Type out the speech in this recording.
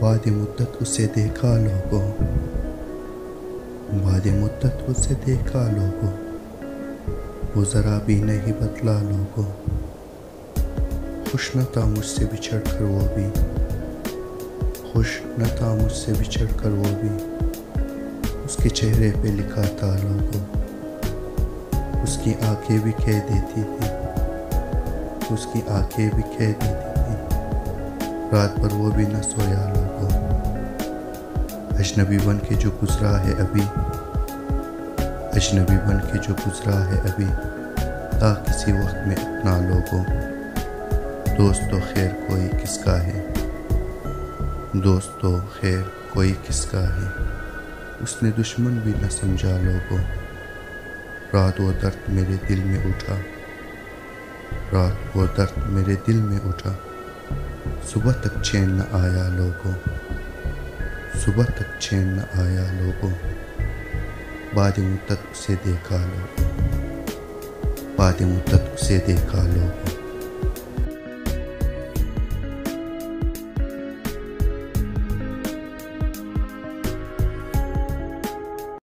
बाद मुद्दत उसे देखा लोगों, बाद मुद्दत उसे देखा लोगों, वो ज़रा भी नहीं बदला लोगों। खुश न था मुझसे बिछड़ कर वो भी, खुश न था मुझसे बिछड़ कर वो भी। उसके चेहरे पे लिखा था लोगों, उसकी आंखें भी कह देती थी, उसकी आंखें भी कह देती थी। रात भर वो भी न सोया लोगों। अजनबी बन के जो गुजरा है अभी, अजनबी बन के जो गुजरा है अभी, था किसी वक्त में अपना लोगों। दोस्त तो खैर कोई किसका है, दोस्त तो खैर कोई किसका है, उसने दुश्मन भी न समझा लोगों। रात वो दर्द मेरे दिल में उठा, रात वो दर्द मेरे दिल में उठा। सुबह तक चैन न आया लोगों, सुबह तक चैन न आया लोगों। बाद मुद्दत उसे देखा लोगों, बाद मुद्दत उसे देखा लोगों।